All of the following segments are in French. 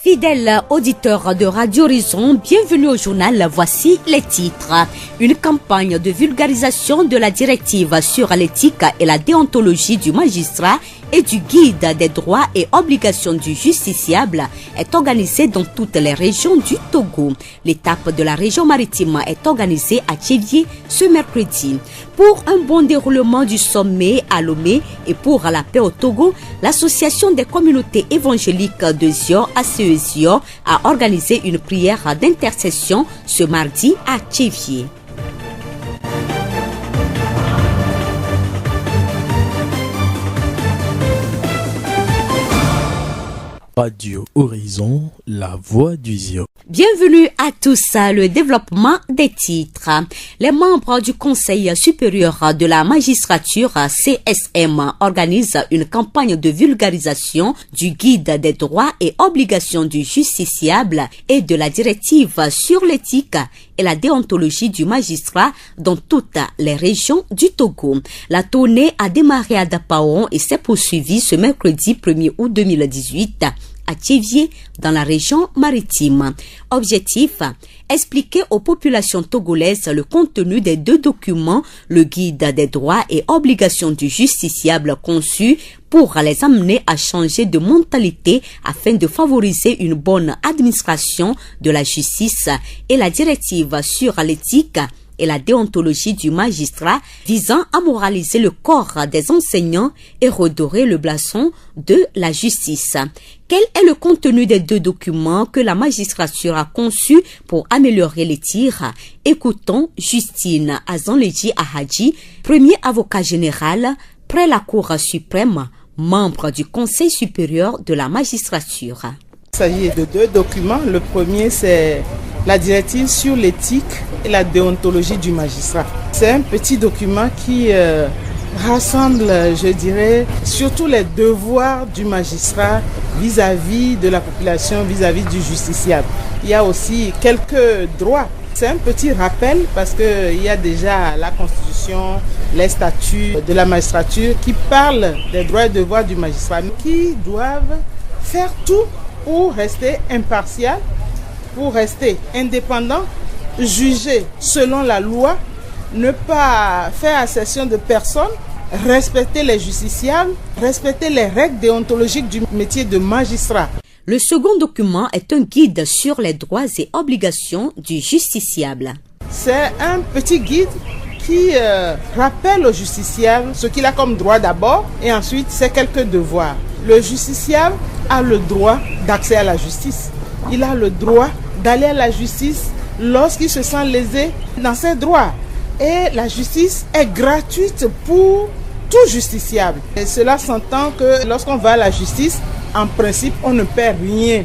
Fidèles auditeurs de Radio Horizon, bienvenue au journal. Voici les titres. Une campagne de vulgarisation de la directive sur l'éthique et la déontologie du magistrat et du guide des droits et obligations du justiciable est organisée dans toutes les régions du Togo. L'étape de la région maritime est organisée à Tchévié ce mercredi. Pour un bon déroulement du sommet à Lomé et pour la paix au Togo, l'association des communautés évangéliques de Zion, ACE-Zion, a organisé une prière d'intercession ce mardi à Tchévié. Radio Horizon, la voix du Zion. Bienvenue à tous. Le développement des titres. Les membres du Conseil supérieur de la magistrature CSM organisent une campagne de vulgarisation du guide des droits et obligations du justiciable et de la directive sur l'éthique et la déontologie du magistrat dans toutes les régions du Togo. La tournée a démarré à Dapaon et s'est poursuivie ce mercredi 1er août 2018 à Tchévié, dans la région maritime. Objectif, expliquer aux populations togolaises le contenu des deux documents, le guide des droits et obligations du justiciable conçu pour les amener à changer de mentalité afin de favoriser une bonne administration de la justice et la directive sur l'éthique et la déontologie du magistrat visant à moraliser le corps des enseignants et redorer le blason de la justice. Quel est le contenu des deux documents que la magistrature a conçus pour améliorer les tirs? Écoutons Justine Azanledji Ahadji, premier avocat général près la Cour suprême, membre du Conseil supérieur de la magistrature. Il s'agit de deux documents. Le premier, c'est la directive sur l'éthique et la déontologie du magistrat. C'est un petit document qui rassemble, je dirais, surtout les devoirs du magistrat vis-à-vis de la population, vis-à-vis du justiciable. Il y a aussi quelques droits. C'est un petit rappel parce qu'il y a déjà la Constitution, les statuts de la magistrature qui parlent des droits et devoirs du magistrat, qui doivent faire tout pour rester impartial, pour rester indépendant, juger selon la loi, ne pas faire accession de personnes, respecter les justiciables, respecter les règles déontologiques du métier de magistrat. Le second document est un guide sur les droits et obligations du justiciable. C'est un petit guide qui rappelle au justiciable ce qu'il a comme droit d'abord et ensuite ses quelques devoirs. Le justiciable a le droit d'accès à la justice. Il a le droit d'aller à la justice lorsqu'il se sent lésé dans ses droits. Et la justice est gratuite pour tout justiciable. Et cela s'entend que lorsqu'on va à la justice, en principe, on ne paie rien,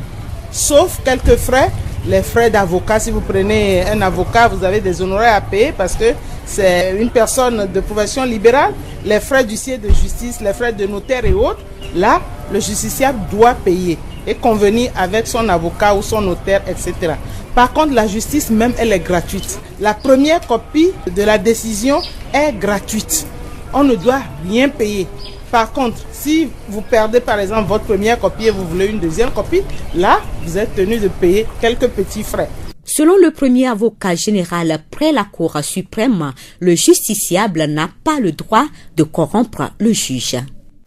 sauf quelques frais. Les frais d'avocat, si vous prenez un avocat, vous avez des honoraires à payer parce que c'est une personne de profession libérale. Les frais d'huissier de justice, les frais de notaire et autres, là, le justiciable doit payer et convenir avec son avocat ou son notaire, etc. Par contre, la justice même, elle est gratuite. La première copie de la décision est gratuite. On ne doit rien payer. Par contre, si vous perdez par exemple votre première copie et vous voulez une deuxième copie, là, vous êtes tenu de payer quelques petits frais. Selon le premier avocat général près la Cour suprême, le justiciable n'a pas le droit de corrompre le juge.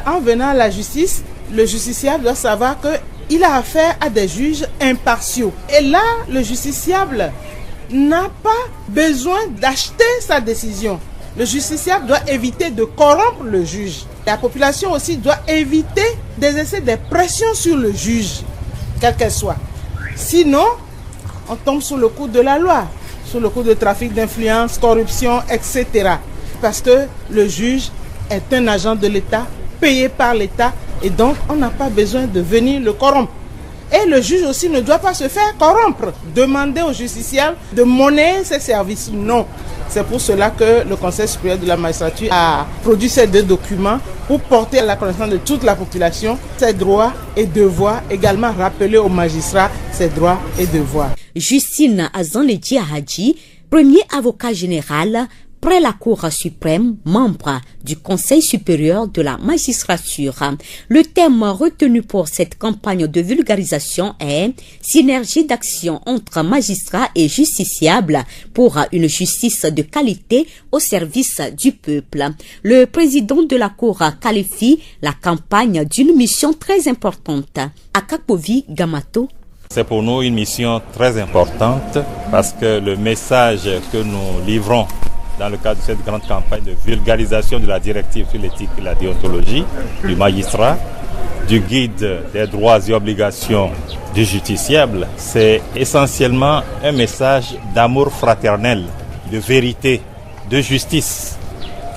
En venant à la justice, le justiciable doit savoir qu'il a affaire à des juges impartiaux. Et là, le justiciable n'a pas besoin d'acheter sa décision. Le justiciable doit éviter de corrompre le juge. La population aussi doit éviter d'exercer des pressions sur le juge, quelle qu'elle soit. Sinon, on tombe sous le coup de la loi, sous le coup de trafic d'influence, corruption, etc. Parce que le juge est un agent de l'État, payé par l'État, et donc on n'a pas besoin de venir le corrompre. Et le juge aussi ne doit pas se faire corrompre, demander au justiciable de monnayer ses services. Non. C'est pour cela que le Conseil supérieur de la magistrature a produit ces deux documents pour porter à la connaissance de toute la population ses droits et devoirs, également rappeler aux magistrats ses droits et devoirs. Justine Azanledji Ahadji, premier avocat général Après la Cour suprême, membre du Conseil supérieur de la magistrature, le thème retenu pour cette campagne de vulgarisation est « Synergie d'action entre magistrats et justiciables pour une justice de qualité au service du peuple ». Le président de la Cour qualifie la campagne d'une mission très importante. Akapovi Gamato. C'est pour nous une mission très importante parce que le message que nous livrons dans le cadre de cette grande campagne de vulgarisation de la directive sur l'éthique et la déontologie du magistrat, du guide des droits et obligations du justiciable, c'est essentiellement un message d'amour fraternel, de vérité, de justice,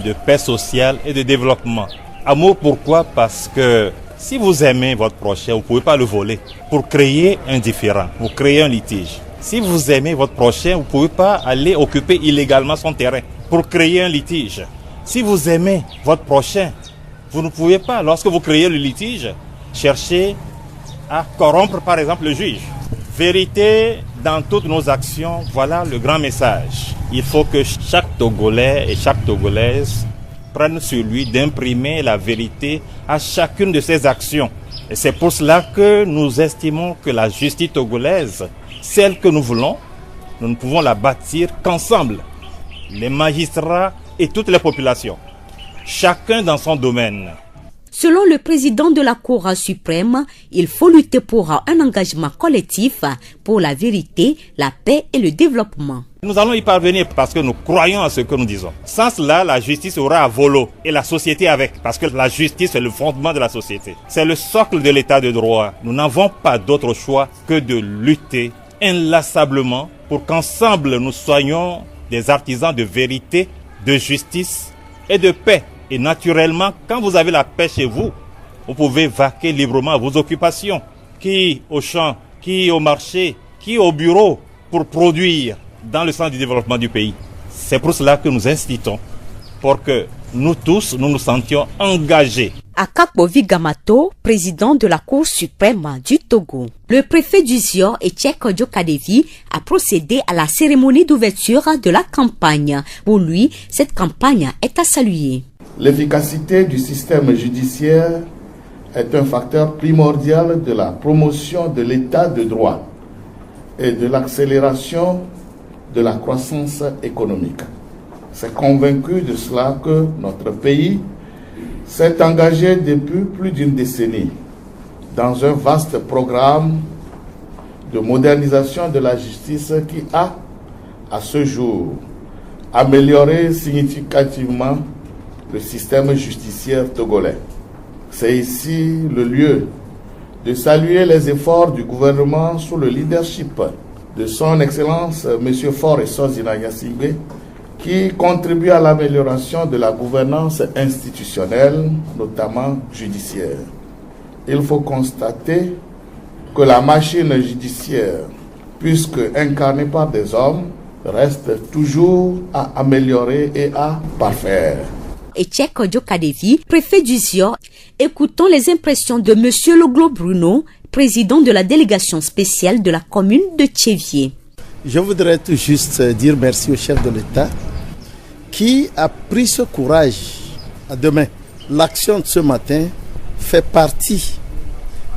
de paix sociale et de développement. Amour pourquoi? Parce que si vous aimez votre prochain, vous ne pouvez pas le voler pour créer un différend, pour créer un litige. Si vous aimez votre prochain, vous ne pouvez pas aller occuper illégalement son terrain pour créer un litige. Si vous aimez votre prochain, vous ne pouvez pas, lorsque vous créez le litige, chercher à corrompre par exemple le juge. Vérité dans toutes nos actions, voilà le grand message. Il faut que chaque Togolais et chaque Togolaise prenne sur lui d'imprimer la vérité à chacune de ses actions. Et c'est pour cela que nous estimons que la justice togolaise, celle que nous voulons, nous ne pouvons la bâtir qu'ensemble. Les magistrats et toutes les populations, chacun dans son domaine. Selon le président de la Cour suprême, il faut lutter pour un engagement collectif pour la vérité, la paix et le développement. Nous allons y parvenir parce que nous croyons à ce que nous disons. Sans cela, la justice aura à volo et la société avec, parce que la justice est le fondement de la société. C'est le socle de l'état de droit. Nous n'avons pas d'autre choix que de lutter inlassablement pour qu'ensemble nous soyons des artisans de vérité, de justice et de paix. Et naturellement, quand vous avez la paix chez vous, vous pouvez vaquer librement à vos occupations. Qui au champ, qui au marché, qui au bureau pour produire dans le sens du développement du pays. C'est pour cela que nous incitons pour que nous tous, nous nous sentions engagés. Akapovi Gamato, président de la Cour suprême du Togo. Le préfet du Zior, Etchek Djokadevi, a procédé à la cérémonie d'ouverture de la campagne. Pour lui, cette campagne est à saluer. L'efficacité du système judiciaire est un facteur primordial de la promotion de l'état de droit et de l'accélération de la croissance économique. C'est convaincu de cela que notre pays s'est engagé depuis plus d'une décennie dans un vaste programme de modernisation de la justice qui a, à ce jour, amélioré significativement le système justiciaire togolais. C'est ici le lieu de saluer les efforts du gouvernement sous le leadership de son Excellence M. Faure Sozina Gnassingbé, qui contribue à l'amélioration de la gouvernance institutionnelle, notamment judiciaire. Il faut constater que la machine judiciaire, puisque incarnée par des hommes, reste toujours à améliorer et à parfaire. Etchek Djokadevi, préfet du Zior, écoutons les impressions de M. Loglo Bruno, président de la délégation spéciale de la commune de Tchévier. Je voudrais tout juste dire merci au chef de l'État qui a pris ce courage à demain. L'action de ce matin fait partie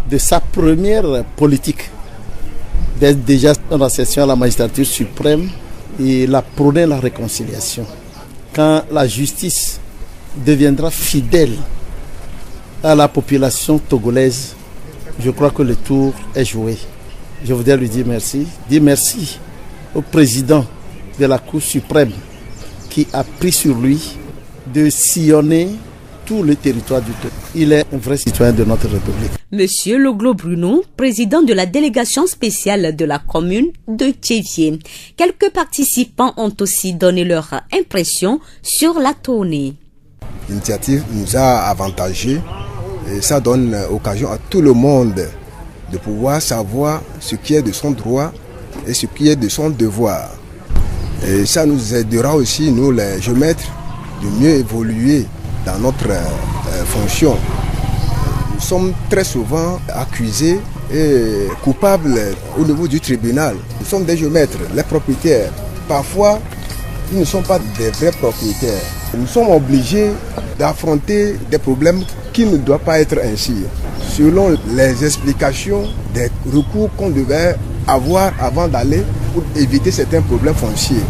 de sa première politique d'être déjà dans la session à la magistrature suprême et la prôner la réconciliation. Quand la justice deviendra fidèle à la population togolaise, je crois que le tour est joué. Je voudrais lui dire merci. Dire merci au président de la Cour suprême qui a pris sur lui de sillonner tout le territoire du Togo. Il est un vrai citoyen de notre République. Monsieur Loglo Bruno, président de la délégation spéciale de la commune de Tchévier. Quelques participants ont aussi donné leur impression sur la tournée. L'initiative nous a avantagés et ça donne occasion à tout le monde de pouvoir savoir ce qui est de son droit et ce qui est de son devoir. Et ça nous aidera aussi, nous les géomètres, de mieux évoluer dans notre fonction. Nous sommes très souvent accusés et coupables au niveau du tribunal. Nous sommes des géomètres, les propriétaires. Parfois, ils ne sont pas des vrais propriétaires. Nous sommes obligés d'affronter des problèmes qui ne doivent pas être ainsi. Selon les explications des recours qu'on devait avoir avant d'aller pour éviter certains problèmes fonciers.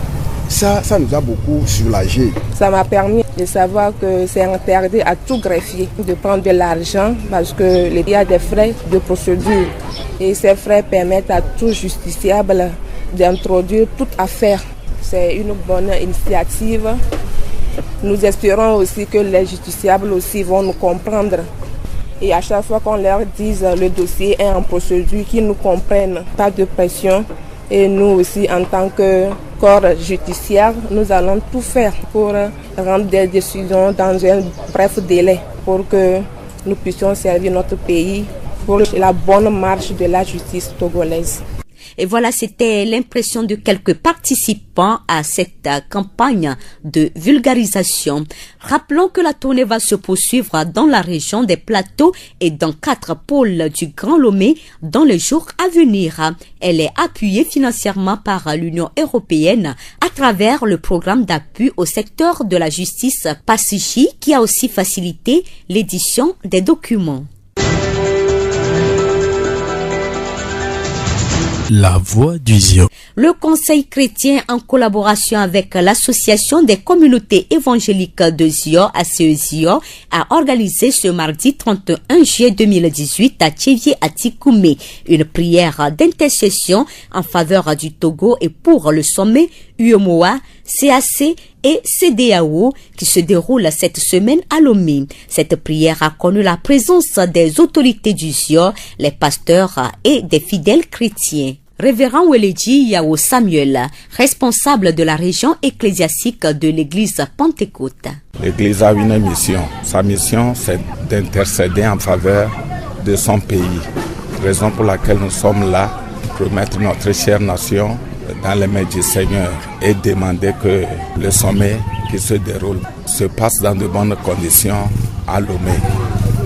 Ça nous a beaucoup soulagé. Ça m'a permis de savoir que c'est interdit à tout greffier de prendre de l'argent parce qu'il y a des frais de procédure. Et ces frais permettent à tout justiciable d'introduire toute affaire. C'est une bonne initiative. Nous espérons aussi que les justiciables aussi vont nous comprendre. Et à chaque fois qu'on leur dise le dossier est en procédure, qu'ils nous comprennent, pas de pression. Et nous aussi, en tant que corps judiciaire, nous allons tout faire pour rendre des décisions dans un bref délai pour que nous puissions servir notre pays pour la bonne marche de la justice togolaise. Et voilà, c'était l'impression de quelques participants à cette campagne de vulgarisation. Rappelons que la tournée va se poursuivre dans la région des Plateaux et dans 4 pôles du Grand Lomé dans les jours à venir. Elle est appuyée financièrement par l'Union européenne à travers le programme d'appui au secteur de la justice PASSIJI qui a aussi facilité l'édition des documents. La voix du Zion. Le Conseil chrétien, en collaboration avec l'Association des communautés évangéliques de Zion, ACE-Zion, a organisé ce mardi 31 juillet 2018 à Thiévié-Atikoumé une prière d'intercession en faveur du Togo et pour le sommet UEMOA, CAC et CEDEAO qui se déroule cette semaine à Lomé. Cette prière a connu la présence des autorités du Zion, les pasteurs et des fidèles chrétiens. Révérend Weledji Yao Samuel, responsable de la région ecclésiastique de l'église Pentecôte. L'église a une mission. Sa mission, c'est d'intercéder en faveur de son pays. Raison pour laquelle nous sommes là, pour mettre notre chère nation dans les mains du Seigneur et demander que le sommet qui se déroule se passe dans de bonnes conditions à Lomé.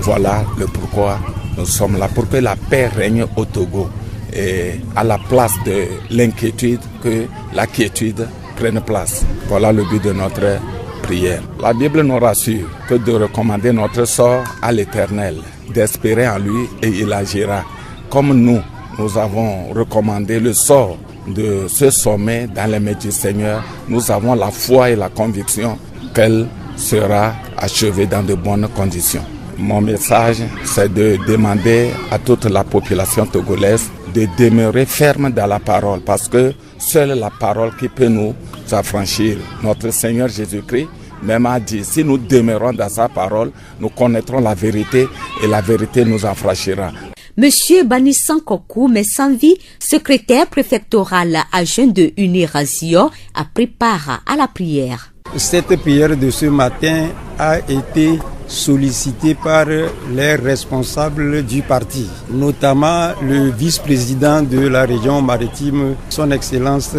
Voilà le pourquoi nous sommes là, pour que la paix règne au Togo. Et à la place de l'inquiétude, que la quiétude prenne place. Voilà le but de notre prière. La Bible nous rassure que de recommander notre sort à l'Éternel, d'espérer en lui et il agira. Comme nous avons recommandé le sort de ce sommet dans les mains du Seigneur, nous avons la foi et la conviction qu'elle sera achevée dans de bonnes conditions. Mon message, c'est de demander à toute la population togolaise de demeurer ferme dans la parole, parce que seule la parole qui peut nous affranchir. Notre Seigneur Jésus-Christ même a dit, si nous demeurons dans sa parole, nous connaîtrons la vérité et la vérité nous affranchira. Monsieur Banissan Kokou Messanvi, secrétaire préfectoral adjoint de UNIRAZIO, a pris part à la prière. Cette prière de ce matin a été sollicité par les responsables du parti, notamment le vice-président de la région maritime, son Excellence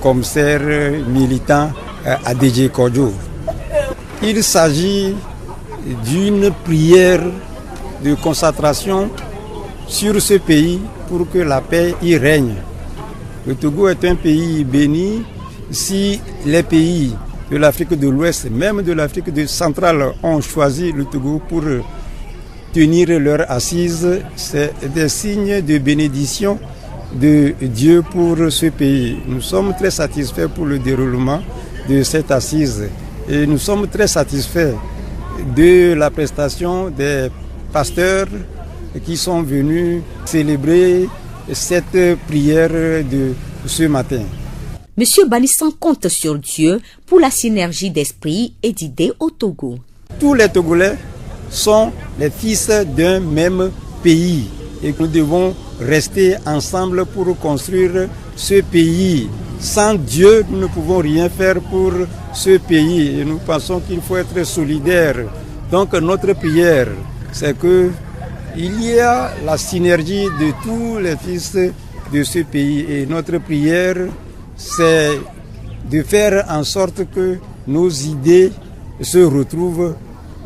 commissaire militant Adéjé Kodjo. Il s'agit d'une prière de concentration sur ce pays pour que la paix y règne. Le Togo est un pays béni. Si les pays de l'Afrique de l'Ouest, même de l'Afrique centrale, ont choisi le Togo pour tenir leur assise, c'est des signes de bénédiction de Dieu pour ce pays. Nous sommes très satisfaits pour le déroulement de cette assise et nous sommes très satisfaits de la prestation des pasteurs qui sont venus célébrer cette prière de ce matin. Monsieur Banissan compte sur Dieu pour la synergie d'esprit et d'idées au Togo. Tous les Togolais sont les fils d'un même pays et nous devons rester ensemble pour construire ce pays. Sans Dieu, nous ne pouvons rien faire pour ce pays et nous pensons qu'il faut être solidaires. Donc notre prière, c'est que il y a la synergie de tous les fils de ce pays et notre prière, c'est de faire en sorte que nos idées se retrouvent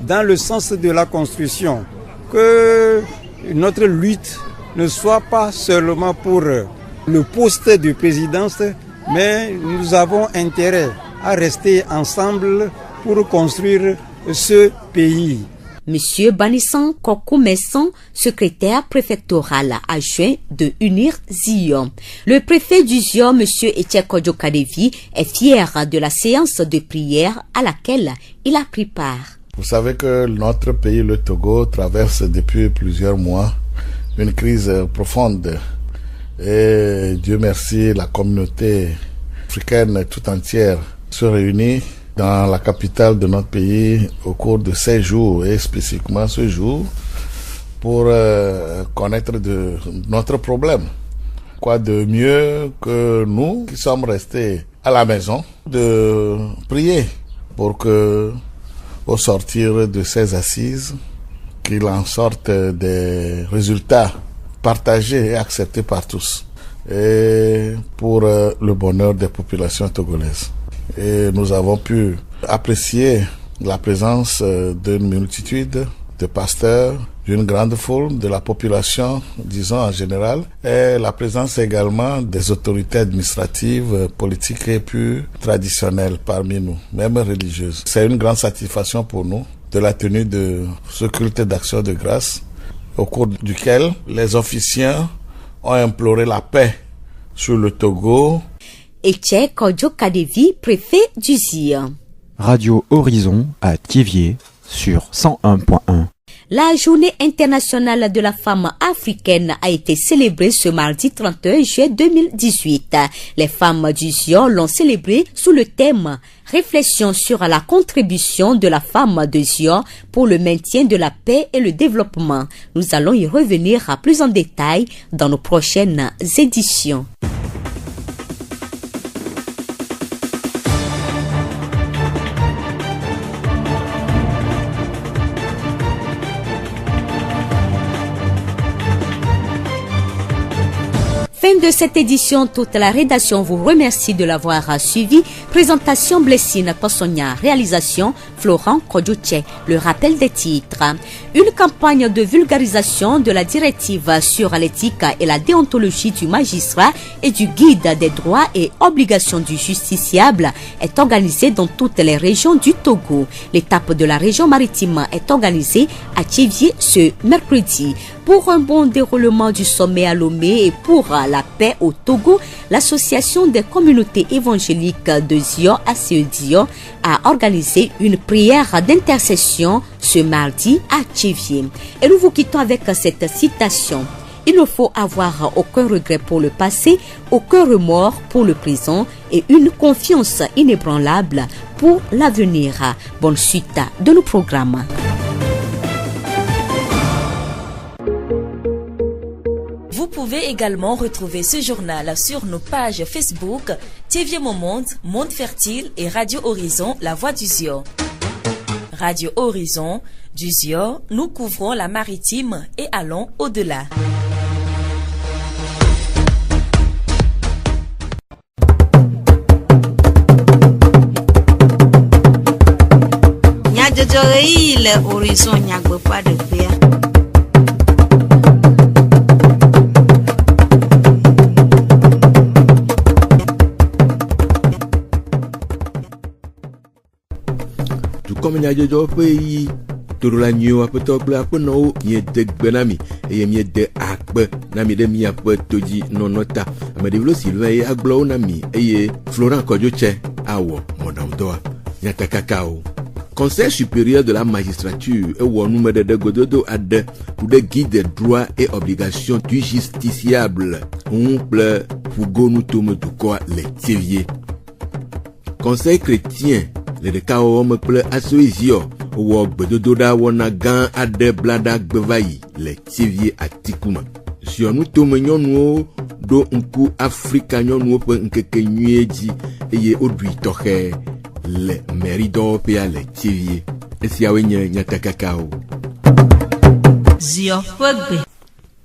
dans le sens de la construction, que notre lutte ne soit pas seulement pour le poste de présidence, mais nous avons intérêt à rester ensemble pour construire ce pays. Monsieur Banissan Kokoumesson, secrétaire préfectoral adjoint de Unir Zion. Le préfet du Zion, Monsieur Etienne Kodjokadevi, est fier de la séance de prière à laquelle il a pris part. Vous savez que notre pays, le Togo, traverse depuis plusieurs mois une crise profonde. Et Dieu merci, la communauté africaine tout entière se réunit dans la capitale de notre pays au cours de 16 jours, et spécifiquement ce jour, pour connaître de notre problème. Quoi de mieux que nous qui sommes restés à la maison, de prier pour que, au sortir de ces assises, qu'il en sorte des résultats partagés et acceptés par tous, et pour le bonheur des populations togolaises. Et nous avons pu apprécier la présence d'une multitude de pasteurs, d'une grande foule de la population, disons en général, et la présence également des autorités administratives, politiques et plus traditionnelles parmi nous, même religieuses. C'est une grande satisfaction pour nous de la tenue de ce culte d'action de grâce, au cours duquel les officiants ont imploré la paix sur le Togo. Etienne Kodjokadevi, préfet du Zion. Radio Horizon à Thiévier sur 101.1. La journée internationale de la femme africaine a été célébrée ce mardi 31 juillet 2018. Les femmes du Zion l'ont célébrée sous le thème « Réflexion sur la contribution de la femme de Zion pour le maintien de la paix et le développement ». Nous allons y revenir plus en détail dans nos prochaines éditions. Fin de cette édition, toute la rédaction vous remercie de l'avoir suivi. Présentation Blessine Possonia, réalisation Florent Kodjouche. Le rappel des titres. Une campagne de vulgarisation de la directive sur l'éthique et la déontologie du magistrat et du guide des droits et obligations du justiciable est organisée dans toutes les régions du Togo. L'étape de la région maritime est organisée à Thiévier ce mercredi. Pour un bon déroulement du sommet à Lomé et pour la paix au Togo, l'association des communautés évangéliques de Zion, ACE-Zion, a organisé une prière d'intercession ce mardi à Thiévier. Et nous vous quittons avec cette citation. Il ne faut avoir aucun regret pour le passé, aucun remords pour le présent et une confiance inébranlable pour l'avenir. Bonne suite de nos programmes. Vous pouvez également retrouver ce journal sur nos pages Facebook, Thiévier Monde, Monde Fertile et Radio Horizon, La Voix du Zion. Radio Horizon, du Zion, nous couvrons la maritime et allons au-delà. Le horizon n'y pas de paix. Comme nya jojo pe yi torula nyo apeto kple apenɔwo mie de gbe na mi eye mie de akpe na mi de miaƒe todzi nɔnɔta ameɖevilo Sylvain ye agblɔwo na mi eye Florent Kodjotse awɔ mɔɖaŋudɔa nyatakakawo. Conseil supérieur de la magistrature ewɔ numeɖeɖe gododo aɖe ku ɖe guide des droits et obligations du justiciable ŋu kple ƒugonutome le Thiévier. Conseil chrétien le ɖekawɔwɔ me kple ACE-Zion wɔ gbedodoɖa wɔna gã aɖe blaɖa gbeva yi le Thiévier Atikuma. Ziɔnutome nyɔnuwo ɖo ŋku Afrika nyɔnuwo ƒe ŋkekenyuie dzi eye woɖui tɔxɛ le meridɔwɔƒea le Thiévier. Esiawoe nye nyatakakawo. Zion ƒe gbe.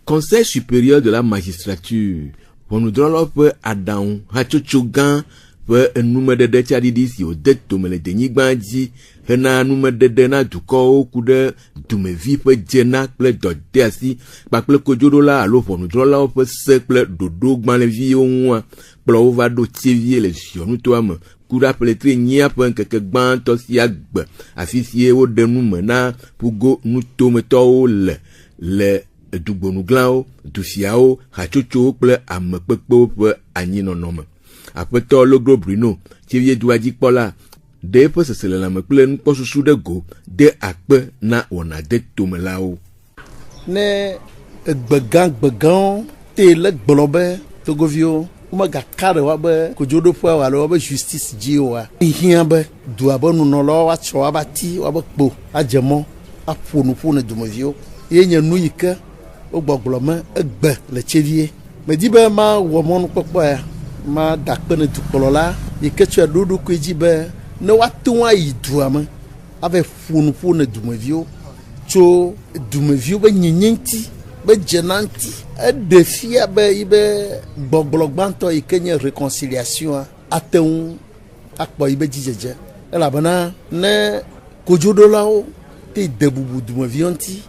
Conseil supérieur de la magistrature ʋɔnudrɔ̃lawo ƒe aɖaŋu hatsotso gã ƒe enumedede tsaɖiɖi si wòde tome le denyigba dzi hena numedede na dukɔwo ku ɖe dumevi ƒe dzena kple dɔdeasi kpakple kodzoɖola alo ʋɔnudrɔ̃lawo ƒe se kple ɖoɖo gbalẽviwo ŋua kplɔ wo va ɖo tievie le ziɔnutoa me ku ɖe aƒletri 9 ƒe ŋkeke gbãtɔ sia gbe afi sie woɖe nu me na ƒugo nutometɔwo le dugbonuglãwo, dufiawo, hatsotsowo kple amekpekpewo ƒe anyinɔnɔ me. Aƒetɔ Logro Bruno, tievie dua dzikpɔla, ɖe eƒe seselelãme kple nukpɔsusu ɖe go de akpe na wɔna de tomelawo. Ne gbegãwo te le gblɔ be togoviwo womegaka ɖe woabe kodzoɖoƒe alo woabe justice dzi oa, hiã be dua be nunɔlawo woatsɔ woabe ati woabe kpo adze mɔ aƒo nu ƒo ne dumeviwo. Ye nye nu yi ke wogbɔgblɔ me egbe le tievie. Medi be ma wɔ mɔnukpɔkpɔ ya ma da akpe ne dukplɔla yi ke tsɔe ɖo ɖokui dzi be ne woate ŋu ayi dua me ava ƒo nu ƒo ne dumeviwo tso dumeviwo be nyinyi ŋuti be dzena ŋuti eɖe fia be yi be gbɔgblɔ gbãtɔ yi ke nye réconciliation ate ŋu akpɔ yi be dzidzedze elabena ne kodzoɖolawo te de bubu dumeviwo ŋuti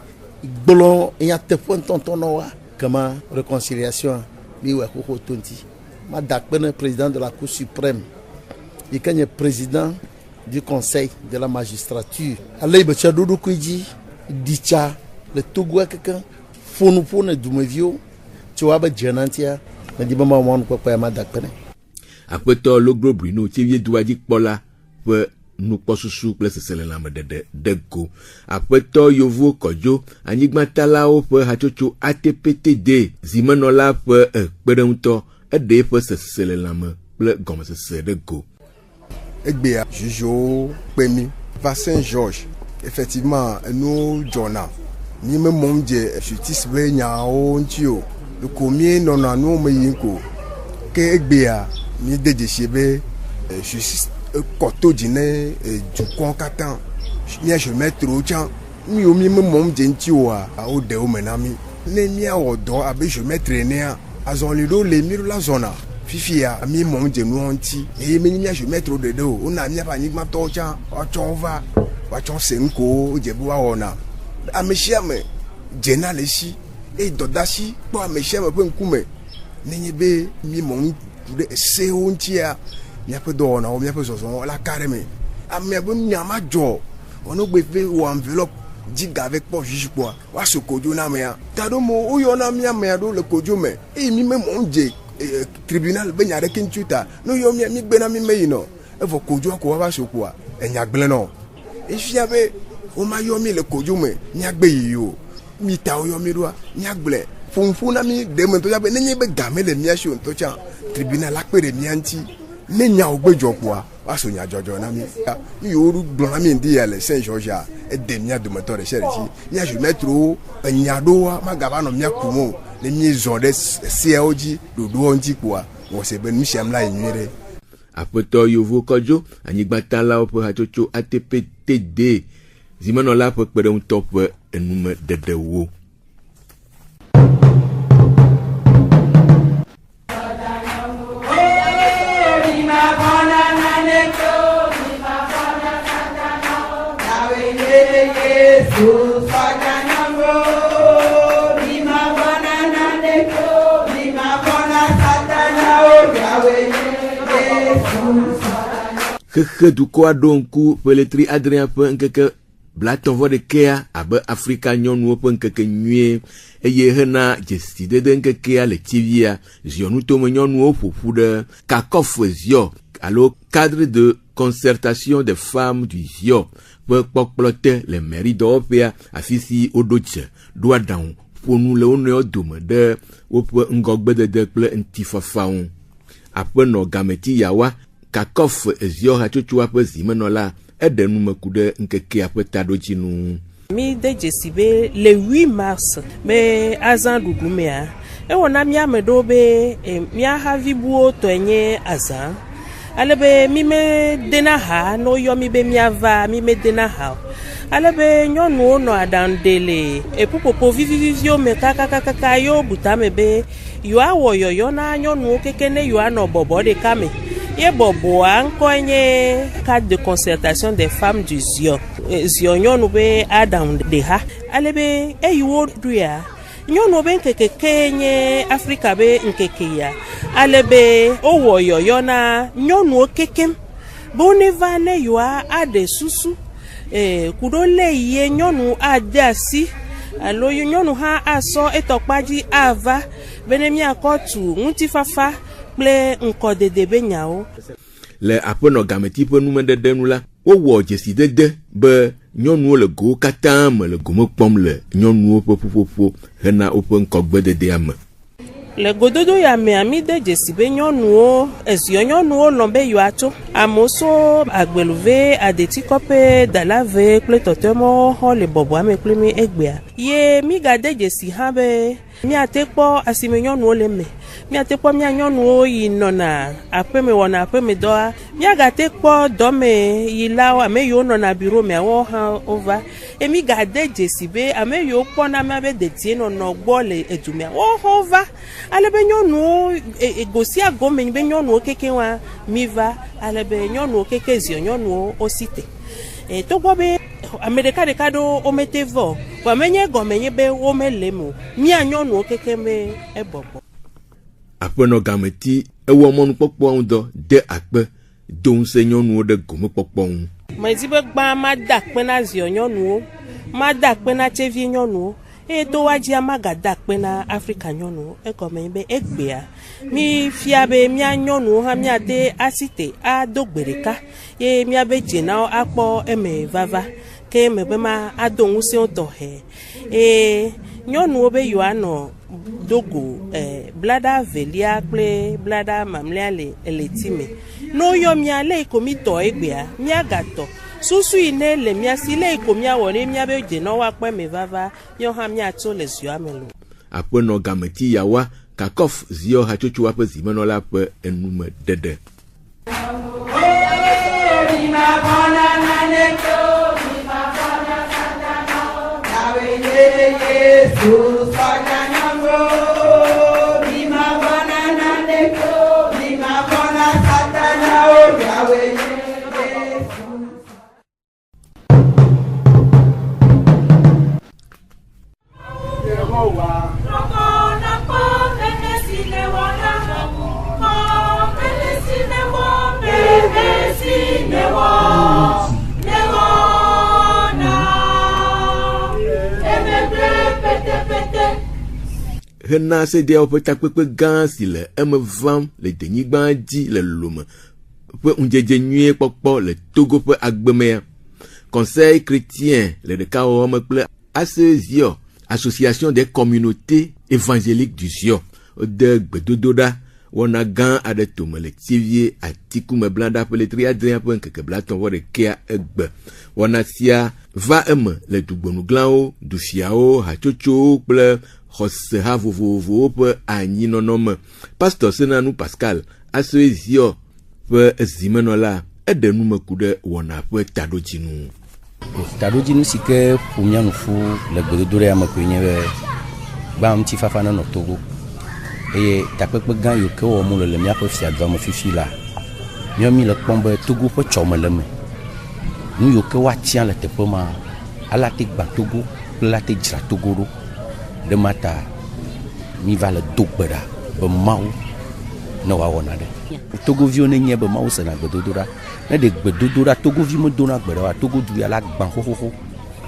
gblɔ ya teƒe ntɔntɔnɔwoa kema réconciliation mi wɔ xoxo to ŋuti. Ma da akpe ne président de la Cour suprême yi ke nye président du conseil de la magistrature ale yi be tsɔ ɖo ɖokui dzi ɖi tsa le Togoa kekeŋ ƒo nu ƒo ne dumeviwo tso woabe dzena ŋutia medi be ma wɔ nukpɔkpɔ ya ma da akpe ne. Aƒetɔ Logro Bruno tievie dua dzikpɔla ƒe nukpɔsusu kple seselelãme ɖeɖe de go. Aƒetɔ Yovo Kɔdzo anyigbatalawo ƒe hatsotso ATPTD zimenɔla ƒe kpeɖeŋutɔ eɖe eƒe seselelãme kple gɔmesese ɖe go. Egbea jugewo kpemi va Saint-Georges effectivement nous dzɔna ni me mɔm dze justice be nyawo ŋuti o ko mie nɔna nu me yim ko ke egbea mi de dzesi be justice kɔto dzi ne dukɔ katã mia jemetrowo tsã miwo mi me mɔm dze ŋuti oa wo de wo me na mi ne miawɔ dɔ abe jemetre enea azɔli ɖo le mi la zɔna fifia mi mɔm dze nuwo ŋuti eye mi mia jemetro ɖeɖe o wona miaƒe anyigbatɔwo tsã woatsɔ wo va woatsɔ se ŋukowo dze be woawɔna ame sia ame dzena le esi eye dɔdasi kpɔ ame sia ame ƒe ŋkume nenye be mi mɔm ɖe sewo ŋutia miaƒe dɔwɔnawo miaƒe zɔzɔwo la ka ɖe me amea be nya ma dzɔ wonogbe be wɔ enveloppe dziga ve kpɔ juge kpɔa woaso kodzo na amea ta ɖo mo woyɔna mi amea ɖo le kodzo me eye mi me mɔm dze tribunal be nya ɖeke ŋuti ta ne yɔ mia mi gbena mi me yinɔ evɔ kodzoa ko wava so kpɔa enya gblẽ nɔ efia be woma yɔ mi le kodzo me miagbe yi o mi ta wo yɔ mi ɖoa miagblẽ ƒoƒo na mi ɖe me ŋutɔ be nenye be game le mia si o ŋutɔ tsã tribunal akpe ɖe mia ŋuti ne nyawo gbe dzɔ kpɔa waso nya dzɔdzɔ na mi mi yiwo gblɔ na mi ŋdi ya le Saint-Georges ede mia dometɔ ɖe sia ɖe si mia jemetrowo enya ɖowoa magava nɔ mia kum o ne mi zɔ ɖe seawo dzi ɖoɖowo ŋuti kpɔa wɔ se be nu siam la yi nyui ɖe. Aƒetɔ Yovo Kɔdzo anyigbatalawo ƒe hatsotso ATPTD zimenɔla ƒe kpeɖeŋutɔ ƒe enume ɖeɖewo. Xexe dukɔ aɖo ŋku ƒeletri Adrien ƒe ŋkeke blatɔvɔ-ɖekea abe Afrika nyɔnuwo ƒe ŋkeke nyuie eye hena dzesidede ŋkekea le tivia ziɔnutome nyɔnuwo ƒoƒu ɖe Kakof Ziɔ alo cadre de concertation des femmes du Ziɔ ƒe kpɔkplɔ te le mairie dɔwɔƒea afi si woɖo dze ɖo aɖaŋu ƒonu le wo nɔewo dome ɖe woƒe ŋgɔgbedede kple ŋutifafa ŋu. Aƒenɔ Gameti Yawa Kakof Ziɔ hatsotsoa ƒe zimenɔla eɖe numeku ɖe ŋkekea ƒe taɖodzinu. Mi de dzesi be le 8 mars be azã ɖuɖu mea ewɔna mía ame ɖewo be mía havibuwo tɔe nye azã ale be mi me dena ha no yɔ mi be miava mi me dena ha o ale be nyɔnuwo nɔ aɖaŋu ɖe le eƒuƒoƒo viviviviwo me kakakaka yewo buta me be yewoawɔ yɔyɔ na nyɔnuwo keke ne yewoanɔ bɔbɔ ɖeka me ye bobo ankonye cadre de concertation des femmes du Zion nyɔnu be Adam de ha alebe eyiwo duya nyɔnu be nkeke nye Afrika be nkeke ya alebe owo yoyo na nyɔnu kekem boneva ne yoa ade susu kudo le ye nyɔnu ade asi alo nyɔnu ha aso etokpaji ava benemi akotu ŋutifafa kple ŋkɔdede be nyawo le aƒenɔ gameti ƒe numedede nu la wowɔ dzesidede be nyɔnuwo le gowo katã me le gome kpɔm le nyɔnuwo ƒe ƒuƒoƒo hena woƒe ŋkɔgbededea me. Le gododo ya me ami de dzesi be nyɔnuwo ezio nyɔnuwo lɔ̃ be yewoatso amewo so agbeluve adetikɔƒe dalave kple tɔtɔmɔ xɔ le bɔbɔa me kple mi egbea ye mi gade dzesi hã be miate kpɔ asime nyɔnuwo le me miate kpɔ mia nyɔnuwo yi nɔna aƒeme wɔna aƒeme dɔa miagate kpɔ dɔme yi la ame yiwo nɔna biro meawo hã wova mi gade dzesi be ame yiwo kpɔna mia be dedie nɔnɔ gbɔ le edumea wo hã va alebe nyɔnuwo gosia gome be nyɔnuwo keke wa mi va alebe nyɔnuwo keke zio nyɔnuwo osite togbɔ be ame ɖeka ɖo womete vɔ vɔ menye gɔme nye be womele mo mia nyɔnuwo keke be ebɔbɔ. Aƒenɔ gameti ewɔ mɔnukpɔkpɔ ŋudɔ de akpe do ŋusẽ nyɔnuwo ɖe gomekpɔkpɔ ŋu. Medi be gbã ma da akpe na zio nyɔnuwo ma da akpe na tsevi nyɔnuwo eye to wadzia magada akpe na Afrika nyɔnuwo egɔme be egbea mi fia be mia nyɔnuwo hã miate asite ado gbe ɖeka ye mia be dzenawo akpɔ eme vava ke me be ma ado ŋusẽwo tɔxɛ nyɔnuwo be yewoanɔ dogo blada velia kple blada mamlea le time no yɔ mia le ko mi tɔ egbea mia gatɔ susu yi ne le mia si le ko mia wɔ ne mia be dzenawo akpɔ eme vava mia hã mia tso le zioa me lo. Aƒenɔ gameti yawa kakɔf zio hatsotsoa ƒe zimenɔla ƒe enume dede. Hena sedeawo ƒe takpekpe gã si le eme vam le denyigba dzi le lome ƒe ŋudzedze nyuie kpɔkpɔ le Togo ƒe agbemea. Conseil chrétien le ɖekawɔwɔ me kple ACZIO, Association des communautés évangéliques du Zion, de gbedodoɖa wɔna gã aɖe tome le Tivie Atikume blada ƒe letri adrea ƒe ŋkeke blatɔ̃-vɔ-ɖekɛa egbe. Wɔna sia va eme le dugbenuglãwo, dufiawo, hatsotsowo kple xɔseha vovovowo ƒe anyinɔnɔ me. Pastor Senanu Pascal ACZIO ƒe zimenɔla eɖe numeku ɖe wɔna ƒe taɖodzinu. Taɖodzinu si ke ƒo mia nu ƒu le gbedodoɖa ya me koe nye be gbã ŋutifafa nenɔ Togo eye takpekpe gã yiwo ke wɔm wole le míaƒe fiadua me fifi la mi le kpɔm be Togo ƒe tsɔme le me nu yiwo ke woatia le teƒe ma alate gbã Togo kple late dzra Togo ɖo ɖe ma ta mi va le do gbe ɖa be Mawu ne wòawɔ naɖe. Togoviwo ne nye be Mawu sena gbedodoɖa ne ɖe gbedodoɖa Togovi medona gbe ɖa oa Togo du ya la gbã xoxoxo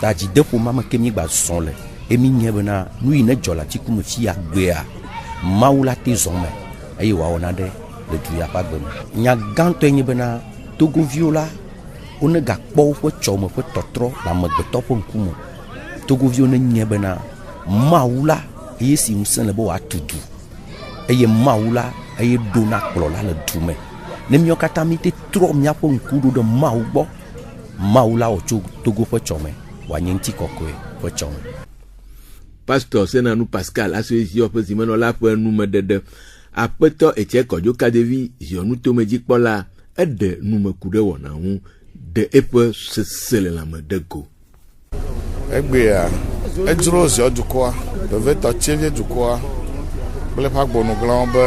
ta dzideƒo ma me ke mi gba zɔ le emi nye bena nu yi ne dzɔ le atikume fia gbea Mawu la te zɔ me eye wòawɔ naɖe le du ya ƒe agbe me. Nya gãtɔe nye bena Togoviwo la wone gakpɔ woƒe tsɔme ƒe tɔtrɔ le amegbetɔ ƒe ŋkume. Togoviwo ne nye bena Mawu la eye si ŋusẽ le be wòatu du eye Mawu la eye ɖona kplɔla le du me. Ne míawo katã mi te trɔ míaƒe ŋku ɖo ɖe Mawu gbɔ, Mawu la wòtso Togo ƒe tsɔme wòanye ŋutikɔkɔe ƒe tsɔme. Pastor Senanu Pascal ACZIO ƒe zimenɔla ƒe numedede. Aƒetɔ Etienne Kɔdzokadevi zionutome-dzikpɔla eɖe numeku ɖe wɔna ŋu de eƒe sese le lãme de go. Egbea edzro zio dukɔa vevetɔ Tivie dukɔa kple eƒe agbɔnuglãwo be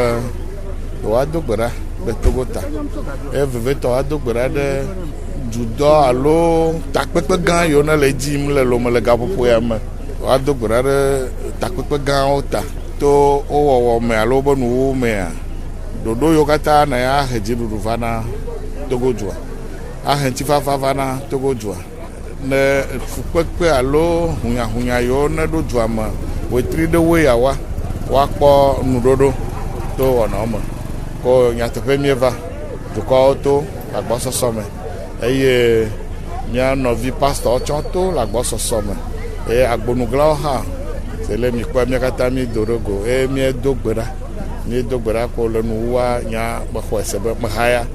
yewoado gbe ɖa le Togota. Et vevetɔ ado gbe ɖa ɖe dudɔ alo takpekpe gã yiwo ne le dzim le lome le gaƒoƒo ya me. Ado gbe ɖa ɖe takpekpe gãwo ta to wowɔwɔ me alo wobe nuwo mea. Ɖoɖo yiwo katã na ya he dziɖuɖu va na Togodua. Ahe ŋutifafa va na Togodua. Ne fukpekpe alo hunyahunya yiwo ne ɖo dua me wetri ɖe wo yawa woakpɔ nuɖoɖo to wɔnawo me. Ko nyateƒe mieva dukɔwo to le agbɔsɔsɔ me eye mia nɔvi pastor tsɔ to le agbɔsɔsɔ me eye agbonuglawo hã se le mi kpɔ mia katã mi do ɖe go eye miedo gbe ɖa ko le nuwua nya mexɔe se be mehaya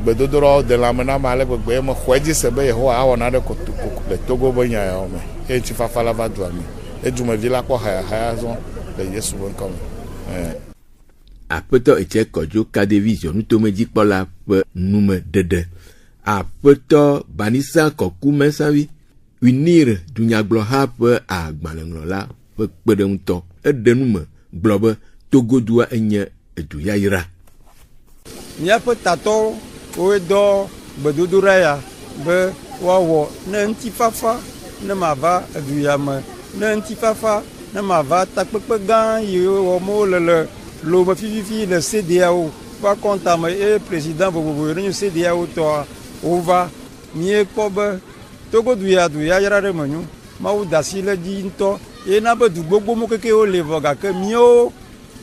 gbedodoɖawo de lãme na me ale gbegbe mexɔe dzi se be Yehowa awɔ na ɖe le Togo be nya yawo me eye ŋutifafa la va dua me eye dumevi la kpɔ hayahaya zɔ le Yesu ƒe ŋkɔ me. Aƒetɔ Etienne Kodzo Kadevision nutomedzikpɔla ƒe numedede. Aƒetɔ Banisa Kɔkumesavi Unir dunyagblɔha ƒe agbalẽŋlɔla ƒe kpeɖeŋutɔ eɖe nume gblɔ be Togodua enye edu yayra. Míaƒe tatɔwo wodɔ gbedodoɖa ya be woawɔ ne ŋutifafa ne mava edu ya me, ne ŋutifafa ne mava takpekpe gã yiwo wɔm wole le lome fififi le CEDEAO ƒe akɔntame eye président vovovo ne nye CEDEAO tɔa wova. Míekpɔ be Togodu ya du yayra ɖe me nyo. Mawu da asi le dzi ŋutɔ ye na be du gbogbo mo kekewo le vɔ gake míawo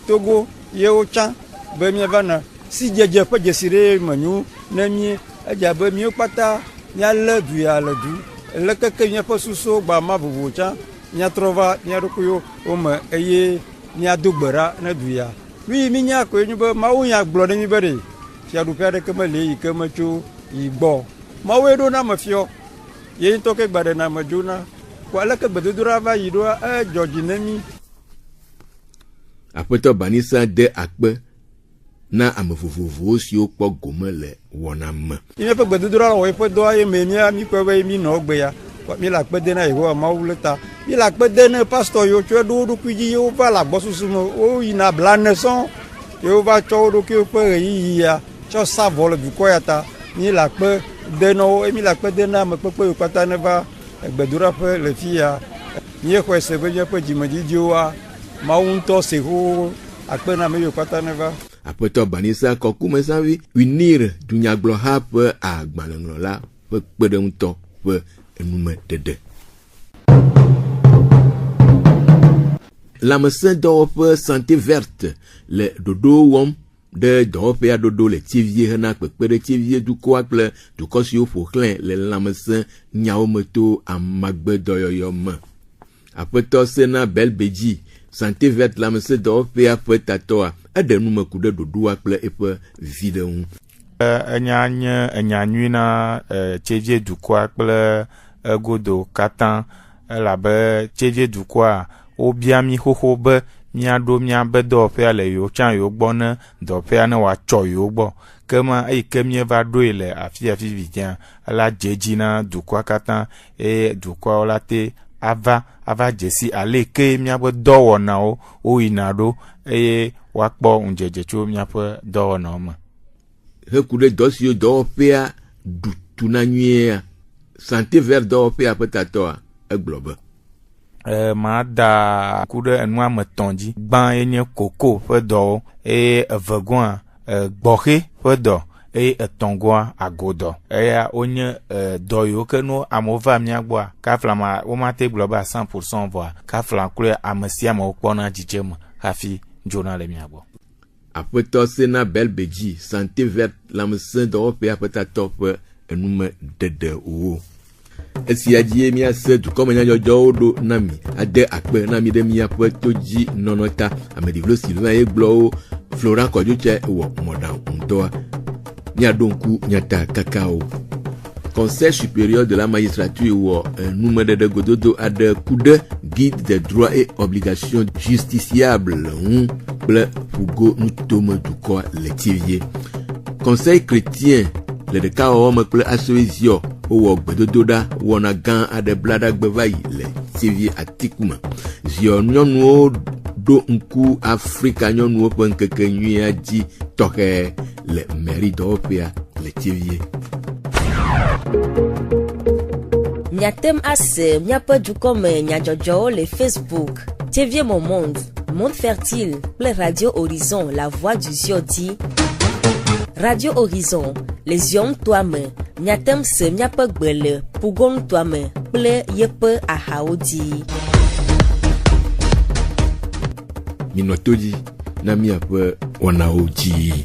Togo yewo tsã be míava na si dzedze ƒe dzesi ɖe me nyo ne mí edze abe míawo kpata míalé du ya le du le keke míaƒe susuwo gba ma vovo tsã míatrɔ va mía ɖokuiwo wome eye míado gbe ɖa ne du ya. Wi mi nya koe nyo be Mawu nya gblɔ ɖe mi be ɖe fiaɖuƒe aɖeke meli yi ke metso yi gbɔ. Mawu ɖo na me fiɔ ye ŋutɔ ke gba ɖe na me dzona ko aleke gbedodoɖa va yi ɖoa edzɔ dzi ne mi. Aƒetɔ Banisa de akpe na ame vovovowo siwo kpɔ gome le wɔna me. Míaƒe gbedodoɖa wɔ eƒe dɔa ye me mi kpɔ be mi nɔ gbe ya. Mi le akpe de na Yehowa Mawu le ta. Mi le akpe de na pastor yiwo tso ɖo ɖokui dzi yewo va le agbɔsusu me woyina blane sɔŋ yewo va tsɔ wo ɖokuiwo ƒe ɣeyiɣi ya tsɔ sa vɔ le dukɔ ya ta. Mi le akpe de na wo mi le akpe de na ame kpekpe yiwo kpata ne va gbedoɖaƒe le fi ya. Míexɔe se be míaƒe dzimedzidziwoa Mawu ŋutɔ se ho akpe na ame yiwo kpata ne va. Aƒetɔ Banisa Kɔkumesavi Unir dunyagblɔha ƒe agbalẽŋlɔla ƒe kpeɖeŋutɔ ƒe numedede. Lãmesẽdɔwɔƒe Santé Verte le ɖoɖo wɔm ɖe dɔwɔƒea ɖoɖo le Tievie hena kpekpe ɖe Tievie dukɔa kple dukɔ siwo ƒo xlãe le lãmesẽ nyawo me to amagbedɔyɔyɔ me. Aƒetɔ Sena Belbedzi Santé Verte lãmesẽdɔwɔƒea ƒe tatɔa eɖe nume ku ɖe ɖoɖoa kple eƒe viɖe ŋu. Enya nye enya nyui na Tievie dukɔa kple egodo katã elabe Tievie dukɔa wobia mi xoxo be míaɖo míabe dɔwɔƒea le yewo tsã yewo gbɔ ne dɔwɔƒea ne wòatsɔ yewo gbɔ. Ke ma eyi ke míeva ɖoe le afi vidzia ela dze dzi na dukɔa katã eye dukɔawo la te ava dzesi ale ke míabe dɔwɔnawo woyina ɖo eye woakpɔ ŋudzedze tso míaƒe dɔwɔnawo me. Heku ɖe dɔ siwo dɔwɔƒea ɖutu na nyuie Santé Verte dɔwɔƒea ƒe tatɔa egblɔ be ma da ku ɖe enua me tɔn dzi. Gbã ye nye koko ƒe dɔwo eye evegɔa gbɔxe ƒe dɔ eye etɔ̃gɔa agodɔ. Eya wonye dɔ yiwo ke no amewo va mía gbɔa kafla womate gblɔ be 100% vɔa kafla kloe ame sia ame wokpɔna dzidzeme hafi dzona le mía gbɔ. Aƒetɔ Sena Belbedzi Santé Verte lãmesẽdɔwɔƒea ƒe tatɔ ƒe enumedede wo. Esia dzi míase dukɔmenyadzɔdzɔwo ɖo na mi ade akpe na mi ɖe míaƒe to dzi nɔnɔ ta. Ameɖivlo Sylvain ye gblɔwo Florent Kɔdzotse wɔ mɔɖaŋu ŋdɔa. Míaɖo ŋku míata kakao. Conseil supérieur de la magistrature wɔ numeɖeɖe gododo aɖe ku ɖe guide des droits et obligations justiciables ŋu kple ƒugo nutome dukɔ le Tievie. Conseil chrétien le ɖekawɔwɔ me kple asoeziɔ wowɔ gbedodoɖa wɔna gã aɖe blaɖagbe va yi le Tievie atiku me. Ziɔ nyɔnuwo ɖo ŋku Afrika nyɔnuwo ƒe ŋkekenyuia dzi tɔxɛ le mairie dɔwɔƒea le Tievie. Miatem ase miaƒe dukɔme nyadzɔdzɔwo le Facebook, Tievie mon monde, Monde Fertile kple Radio Horizon, la voix du Ziodi. Radio Horizon, les zion toame, miatem se miaƒe gbe le Pugon toame kple yeƒe ahawo dzi. Minɔ to dzi na miaƒe wɔnawo dzi.